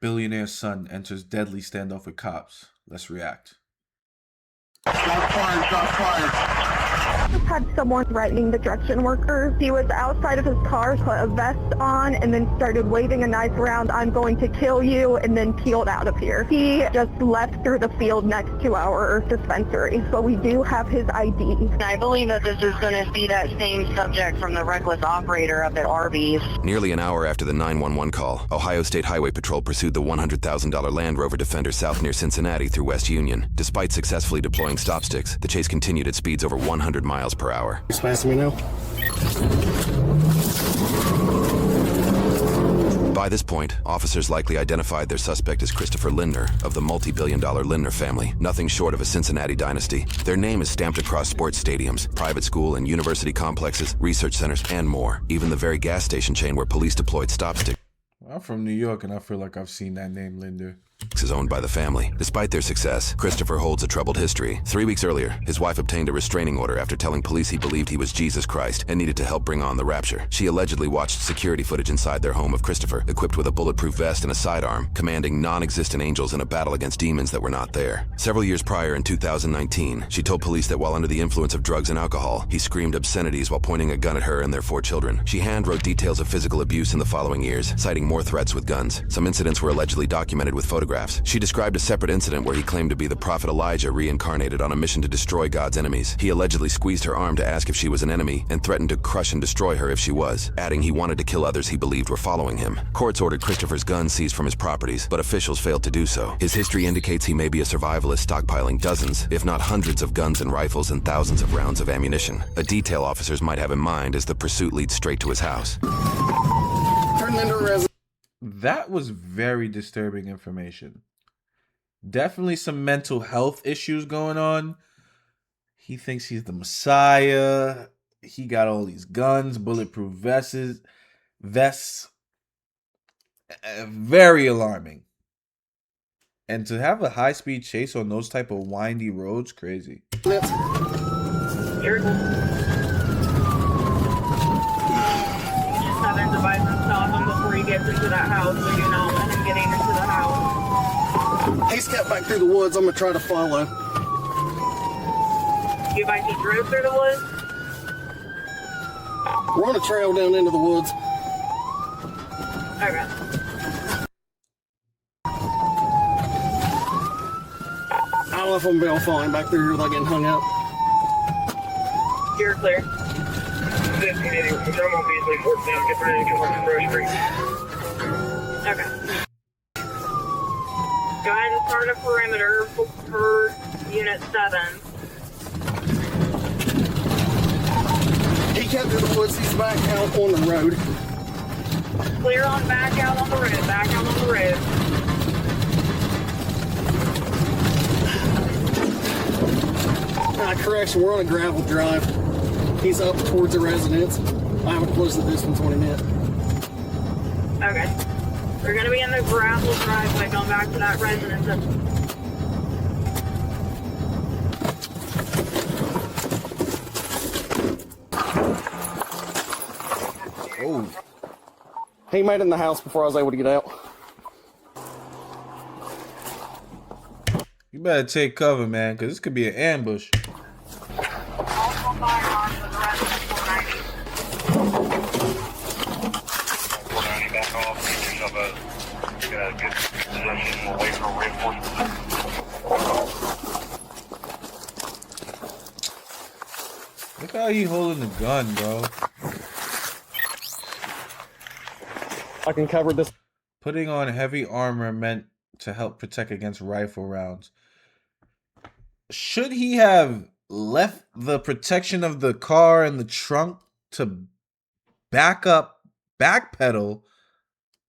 Billionaire son enters deadly standoff with cops. Let's react. Shots fired, shots fired. Just had someone threatening the construction workers. He was outside of his car, put a vest on, and then started waving a knife around, "I'm going to kill you," and then peeled out of here. He just left through the field next to our dispensary, but we do have his ID. I believe that this is going to be that same subject from the reckless operator up at Arby's. Nearly an hour after the 911 call, Ohio State Highway Patrol pursued the $100,000 Land Rover Defender south near Cincinnati through West Union. Despite successfully deploying stop sticks, the chase continued at speeds over 100 miles per hour. He's passing me now. By this point, officers likely identified their suspect as Christopher Lindner of the multi-billion-dollar Lindner family, nothing short of a Cincinnati dynasty. Their name is stamped across sports stadiums, private school and university complexes, research centers, and more. Even the very gas station chain where police deployed stop sticks I'm from New York, and I feel like I've seen that name, Linder. is owned by the family. Despite their success, Christopher holds a troubled history. 3 weeks earlier, his wife obtained a restraining order after telling police he believed he was Jesus Christ and needed to help bring on the rapture. She allegedly watched security footage inside their home of Christopher, equipped with a bulletproof vest and a sidearm, commanding non-existent angels in a battle against demons that were not there. Several years prior, in 2019, she told police that while under the influence of drugs and alcohol, he screamed obscenities while pointing a gun at her and their 4 children. She handwrote details of physical abuse in the following years, citing more threats with guns. Some incidents were allegedly documented with photographs. She described a separate incident where he claimed to be the prophet Elijah reincarnated on a mission to destroy God's enemies. He allegedly squeezed her arm to ask if she was an enemy and threatened to crush and destroy her if she was, adding he wanted to kill others he believed were following him. Courts ordered Christopher's guns seized from his properties, but officials failed to do so. His history indicates he may be a survivalist stockpiling dozens, if not hundreds of guns and rifles and thousands of rounds of ammunition. A detail officers might have in mind as the pursuit leads straight to his house. Turn into a resident. That was very disturbing information. Definitely some mental health issues going on. He thinks he's the Messiah. He got all these guns, bulletproof vests. Very alarming. And to have a high-speed chase on those type of windy roads, crazy. Sure. Have him advise him stop him before he gets into that house, so you know let him getting into the house. He's kept back through the woods. I'm gonna try to follow. You advise he drove through the woods? We're on a trail down into the woods. Okay. I don't know if I'm gonna be able to find back through here without getting hung up. You're clear. This committee, which I'm gonna be easily forced down, get ready to come up to Street. Okay. Go ahead and start a perimeter for Unit 7. He kept through the woods. He's back out on the road. Clear on back out on the road. Back out on the road. Correction, we're on a gravel drive. He's up towards the residence. I haven't closed the distance 20 minutes. Okay. We're going to be in the gravel driveway going back to that residence. Oh, He made it in the house before I was able to get out. you better take cover, man, because this could be an ambush. Also firearms for the residence 490. 490 back off, get yourself a good position, we'll wait for reinforcements. Look how he holding the gun, bro. I can cover this. Putting on heavy armor meant to help protect against rifle rounds. Should he have left the protection of the car and the trunk to backpedal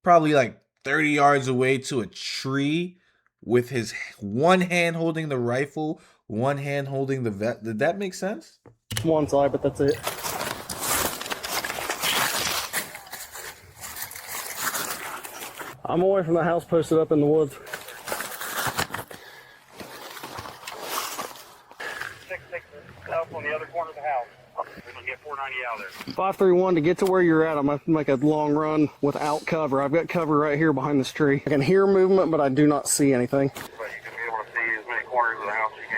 probably like 30 yards away to a tree with his one hand holding the rifle, one hand holding the vest? Did that make sense? One side, but that's it. I'm away from the house, posted up in the woods. 6-6 up on the other corner of the house. We're gonna get 490 out there. 531, to get to where you're at, I'm going to make a long run without cover. I've got cover right here behind this tree. I can hear movement, but I do not see anything. But you can be able to see as many corners of the house as you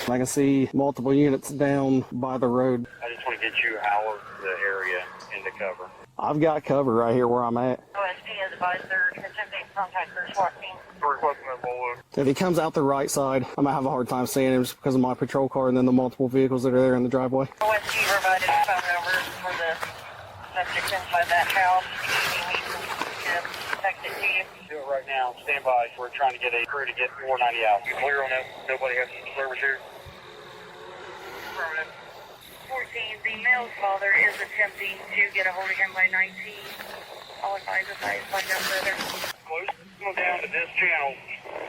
can. I can see multiple units down by the road. I just want to get you out of the area into cover. I've got cover right here where I'm at. OSP has advised they're attempting to contact their SWAT team. We're requesting that full If he comes out the right side, I'm going to have a hard time seeing him just because of my patrol car and then the multiple vehicles that are there in the driveway. OSP provided phone numbers for the subject inside that house. He needs to text it to you. Do it right now. Stand by. We're trying to get a crew to get 490 out. You clear on that? Nobody has service here? Affirmative. 14, the male's father is attempting to get a hold of him by 19. I'll advise if I find out further. Close. Go down to this channel.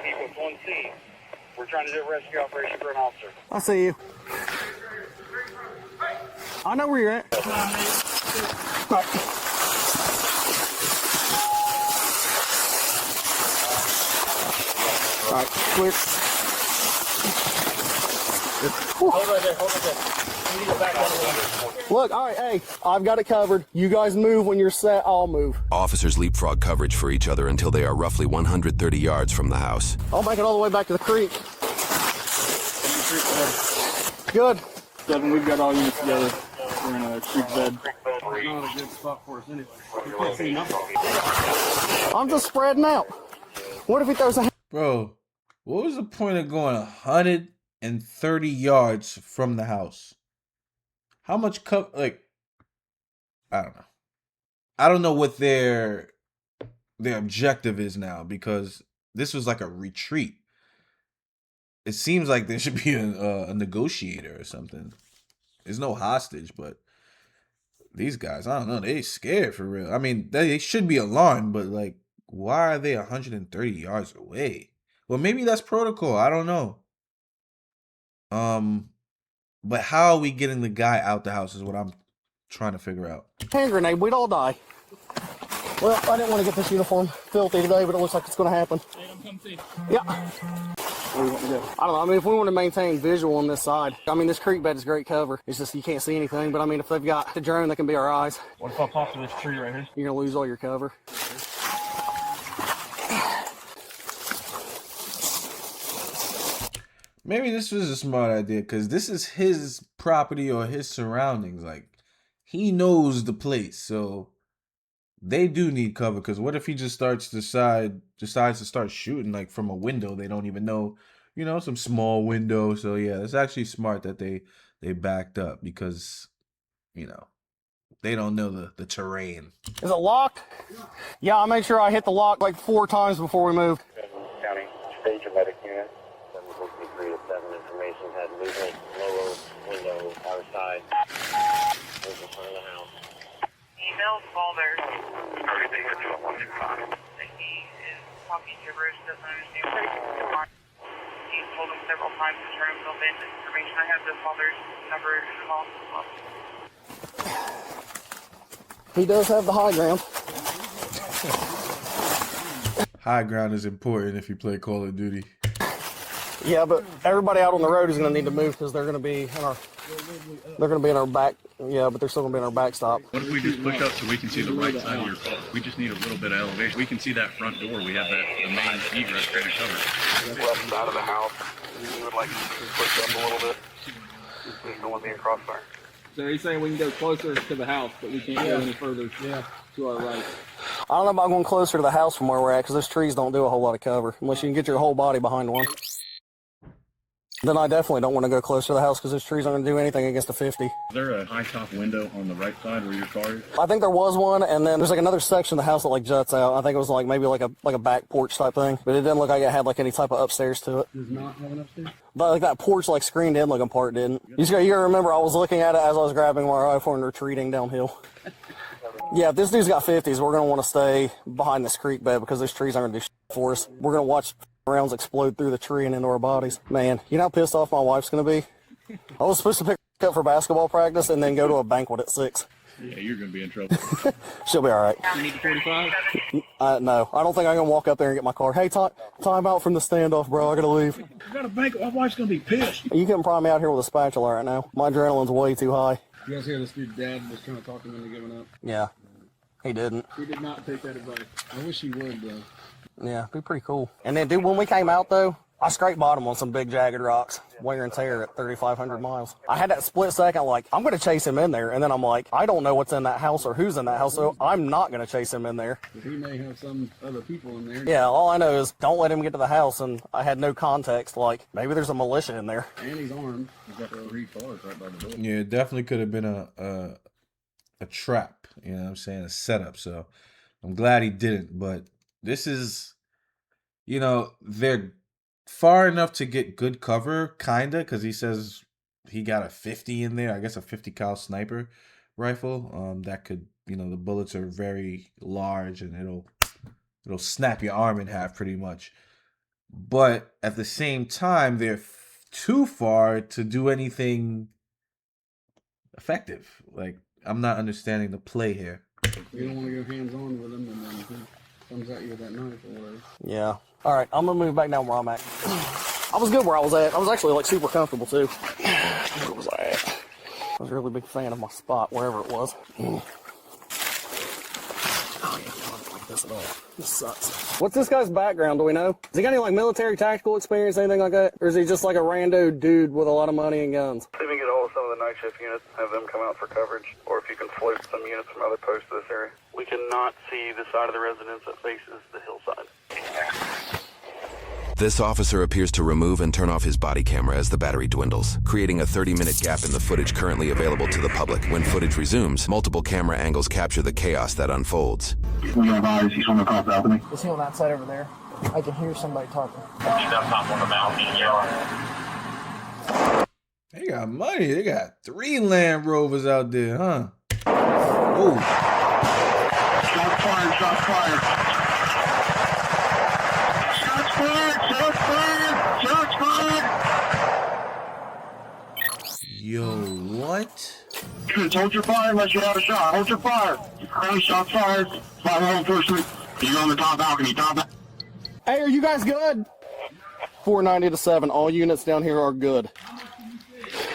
Keep with one team. We're trying to do a rescue operation for an officer. I see you. I know where you're at. Right. All right, clear. Hold right there. Hold right there. We need to back out of the way. Look, all right, hey, I've got it covered. You guys move when you're set, I'll move. Officers leapfrog coverage for each other until they are roughly 130 yards from the house. I'll make it all the way back to the creek. Good. Devin, we've got all units together. We're in a creek bed. Not a good spot for us anyway. You can't see nothing. I'm just spreading out. What if he throws a... Bro, what was the point of going 130 yards from the house? How much cover? Like, I don't know. I don't know what their objective is now, because this was like a retreat. It seems like there should be a negotiator or something. There's no hostage, but these guys, I don't know, they scared for real. I mean, they should be alarmed, but like, why are they 130 yards away? Well, maybe that's protocol. I don't know. But how are we getting the guy out the house is what I'm trying to figure out. hand grenade, we'd all die. Well, I didn't want to get this uniform filthy today, but it looks like it's going to happen. Yeah. What do you want to do? I don't know. I mean, if we want to maintain visual on this side, I mean, this creek bed is great cover. It's just you can't see anything, but I mean, if they've got the drone, that can be our eyes. What if I pop to this tree right here? You're going to lose all your cover. Maybe this was a smart idea because this is his property or his surroundings. Like, he knows the place, so they do need cover. Because what if he just decides to start shooting like from a window they don't even know, some small window. So yeah, it's actually smart that they backed up because they don't know the terrain. Is it locked? Yeah, I made sure I hit the lock like 4 times before we moved. County, stage your medic unit. 763 to 7 information had movement, lower window, outside, over front of the house. Email's father. Everything is 125. He is talking gibberish, doesn't understand. He's told him several times to turn himself in. Information I have the father's number in the hall. He does have the high ground. High ground is important if you play Call of Duty. Yeah, but everybody out on the road is going to need to move because they're going to be in our back. Yeah, but they're still going to be in our backstop. What if we just push up so we can see the right side of your car? We just need a little bit of elevation. We can see that front door. We have the main egress kind of covered. Left side of the house. You would like to push up a little bit. There's no one being crossfire. So he's saying we can go closer to the house, but we can't go any further to our right. I don't know about going closer to the house from where we're at because those trees don't do a whole lot of cover unless you can get your whole body behind one. Then I definitely don't want to go closer to the house because those trees aren't going to do anything against a 50. Is there a high top window on the right side where your car is? I think there was one, and then there's like another section of the house that like juts out. I think it was like maybe like a back porch type thing, but it didn't look like it had like any type of upstairs to it. Does not have an upstairs? But like that porch like screened in looking part didn't. You gotta remember I was looking at it as I was grabbing my rifle and retreating downhill. Yeah, if this dude's got 50s, we're gonna want to stay behind this creek bed because those trees aren't gonna do shit for us. We're gonna watch rounds explode through the tree and into our bodies. Man, you know how pissed off my wife's gonna be? I was supposed to pick her up for basketball practice and then go to a banquet at 6. Yeah, you're going to be in trouble. She'll be all right. You need the 45? No, I don't think I'm gonna walk up there and get my car. Hey, time out from the standoff, bro. I gotta leave. You got a banquet. My wife's going to be pissed. You can pry me out here with a spatula right now. My adrenaline's way too high. You guys hear this dude's dad was kind of talking him into giving up? Yeah, he didn't. He did not take that advice. I wish he would, though. Yeah, be pretty cool. And then, dude, when we came out, though, I scraped bottom on some big jagged rocks, wear and tear at 3,500 miles. I had that split second, like, I'm going to chase him in there. And then I'm like, I don't know what's in that house or who's in that house, so I'm not going to chase him in there. He may have some other people in there. Yeah, all I know is don't let him get to the house. And I had no context, like, maybe there's a militia in there. And he's armed. He's got 3 cars right by the door. Yeah, it definitely could have been a trap, you know what I'm saying, a setup. So I'm glad he didn't. But this is, you know, they're far enough to get good cover, kinda, because he says he got a 50 in there. I guess a 50 cal sniper rifle. That could, you know, the bullets are very large and it'll snap your arm in half pretty much. But at the same time, they're too far to do anything effective. Like, I'm not understanding the play here. You don't want to go hands-on with him, and then he comes at you with that knife or whatever. Yeah. All right, I'm going to move back down where I'm at. I was good where I was at. I was actually, like, super comfortable, too. Where was I at? I was a really big fan of my spot, wherever it was. Oh, yeah, I don't like this at all. This sucks. What's this guy's background, do we know? Has he got any, like, military tactical experience, anything like that? Or is he just, like, a rando dude with a lot of money and guns? See if you can get hold of some of the night shift units, have them come out for coverage, or if you can float some units from other posts to this area. We cannot see the side of the residence that faces the hillside. This officer appears to remove and turn off his body camera as the battery dwindles, creating a 30-minute gap in the footage currently available to the public. When footage resumes, multiple camera angles capture the chaos that unfolds. He's on the top balcony. Is he on that side over there? I can hear somebody talking. He's up top on the balcony yelling. They got money. They got 3 Land Rovers out there, huh? Oh. Shots fired, shots fired. Shots fired, shots fired, shots fired. Yo, what? Just hold your fire unless you have a shot. Hold your fire. Shots fired. Fire home person. He's on the top balcony. Hey, are you guys good? 490 to 7. All units down here are good.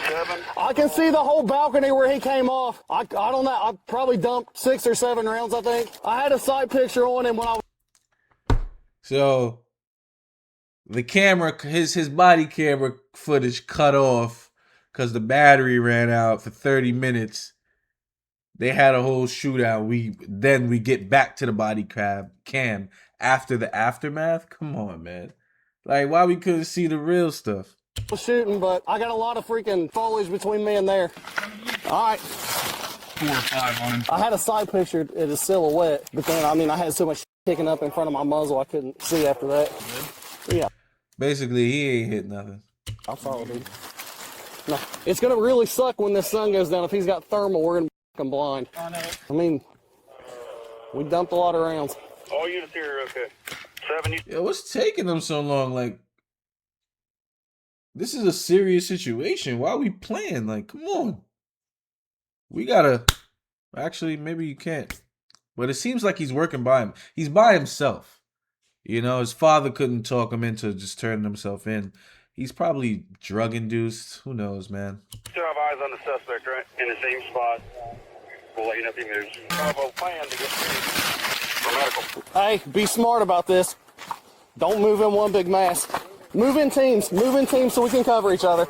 7. I can see the whole balcony where he came off. I don't know. I probably dumped 6 or 7 rounds, I think. I had a sight picture on him when I was... So the camera, his body camera footage cut off because the battery ran out for 30 minutes. They had a whole shootout. Then we get back to the body cam after the aftermath. Come on, man. Like, why we couldn't see the real stuff? shooting, but I got a lot of freaking foliage between me and there. All right. 4 or 5 on him. I had a side picture at his silhouette, but then, I mean, I had so much kicking up in front of my muzzle I couldn't see after that. Yeah. Basically, he ain't hit nothing. I'll follow, dude. No, it's going to really suck when this sun goes down. If he's got thermal, we're going to be fucking blind. I know. I mean, we dumped a lot of rounds. All units here are okay. 7. Yeah, what's taking them so long? Like, this is a serious situation. Why are we playing? Like, come on. We gotta... Actually, maybe you can't. But it seems like he's working by him. He's by himself. You know, his father couldn't talk him into just turning himself in. He's probably drug-induced. Who knows, man? Still have eyes on the suspect, right? In the same spot. We'll let you know if he moves. Bravo plan to get for medical. Hey, be smart about this. Don't move in one big mass. Move in teams. Move in teams so we can cover each other.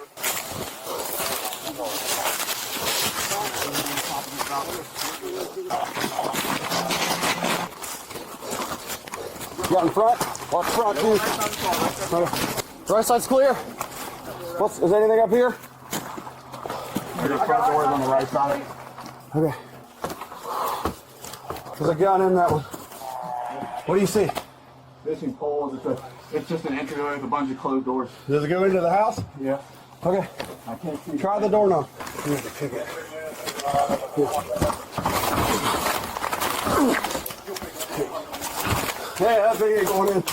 Got in front. Watch front, too. Right side's clear. Is anything up here? The front door is on the right side. Okay. There's a gun in that one. What do you see? Fishing poles. It's just an entryway with a bunch of closed doors. Does it go into the house? Yeah. Okay. I can't see. Try the door now. You have to pick it. Yeah, that thing ain't going in.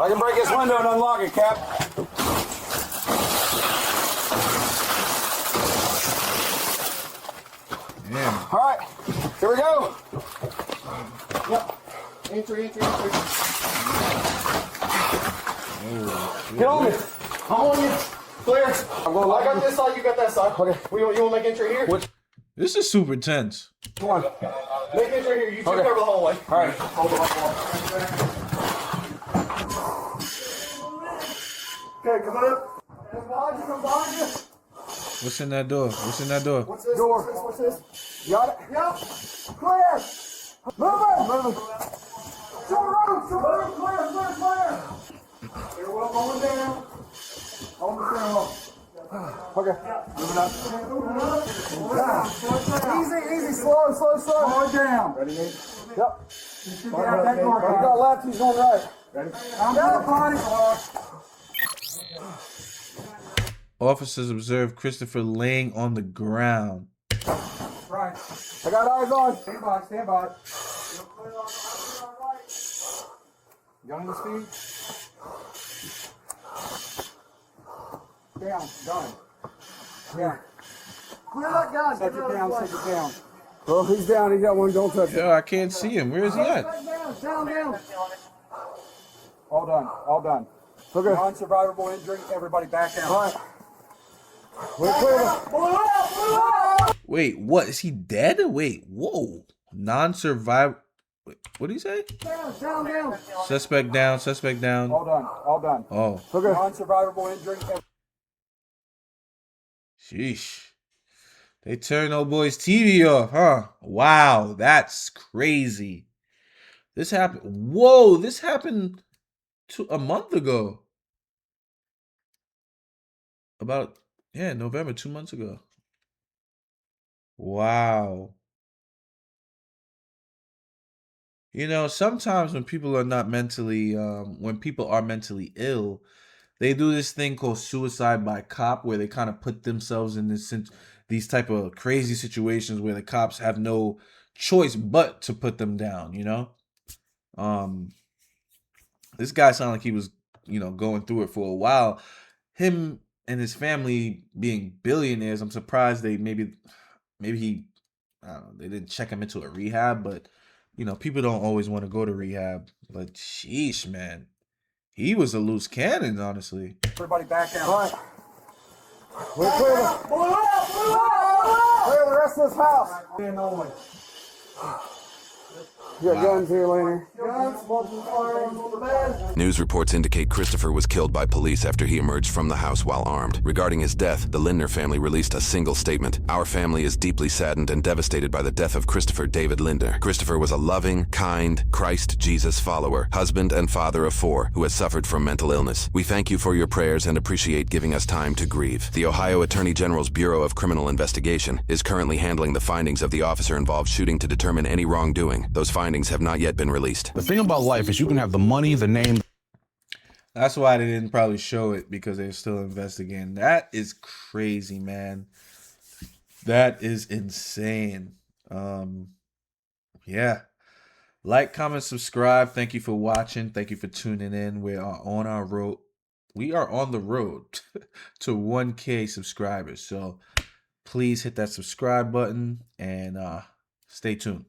I can break this window and unlock it, Cap. Yeah. All right, here we go. Yep. Entry. Get on me. I'm on you. Clear. I got this side, you got that side. Okay. You want to make entry here? Which? This is super tense. Come on. Make it right here. You took over the hallway. All right. Hold on. Okay, come on up. Come behind you. What's in that door? What's in that door? What's this? Door. What's this? You got it? Yep. Clear. Move it. Show the room. Clear. You're well going down. On the ground. Okay. Moving up. Easy. Slow. Slow it down. Ready, Nate? Yep. You got left. He's going right. Ready? I'm down, body. Officers observed Christopher laying on the ground. Right. I got eyes on. Stand by. Gun on his feet. Down. Done. Yeah. Clear that gun. Set it down. Well, he's down. He's got one. Don't touch it. Yo, I can't see him. Where is he at? Down. All done. Okay. Non-survivable injury. Everybody back down. All right. We're clear. Wait, what? Is he dead? Wait, whoa. Non-survivor. What did he say? Down. Suspect down. All done. Oh. Okay. Non-survivable injury. Sheesh. They turned old boy's TV off, huh? Wow, that's crazy. This happened. Whoa, this happened a month ago. November, 2 months ago. Wow. You know, sometimes when people are not mentally, when people are mentally ill, they do this thing called suicide by cop, where they kind of put themselves in these type of crazy situations where the cops have no choice but to put them down. You know, this guy sounded like he was, going through it for a while. Him and his family being billionaires, I'm surprised maybe he, I don't know, they didn't check him into a rehab, but people don't always want to go to rehab. But sheesh, man, he was a loose cannon, honestly. Everybody back down. All right. We're clear. Clear the rest of this house. You got guns here, Laner. Guns, multiple firearms on the bed. News reports indicate Christopher was killed by police after he emerged from the house while armed. Regarding his death, the Lindner family released a single statement. Our family is deeply saddened and devastated by the death of Christopher David Lindner. Christopher was a loving, kind, Christ Jesus follower, husband and father of 4 who has suffered from mental illness. We thank you for your prayers and appreciate giving us time to grieve. The Ohio Attorney General's Bureau of Criminal Investigation is currently handling the findings of the officer-involved shooting to determine any wrongdoing. Those findings have not yet been released. The thing about life is you can have the money, the name. That's why they didn't probably show it, because they're still investigating. That is crazy, man. That is insane. Yeah. Like, comment, subscribe. Thank you for watching. Thank you for tuning in. We are on our road. We are on the road to 1K subscribers. So please hit that subscribe button and stay tuned.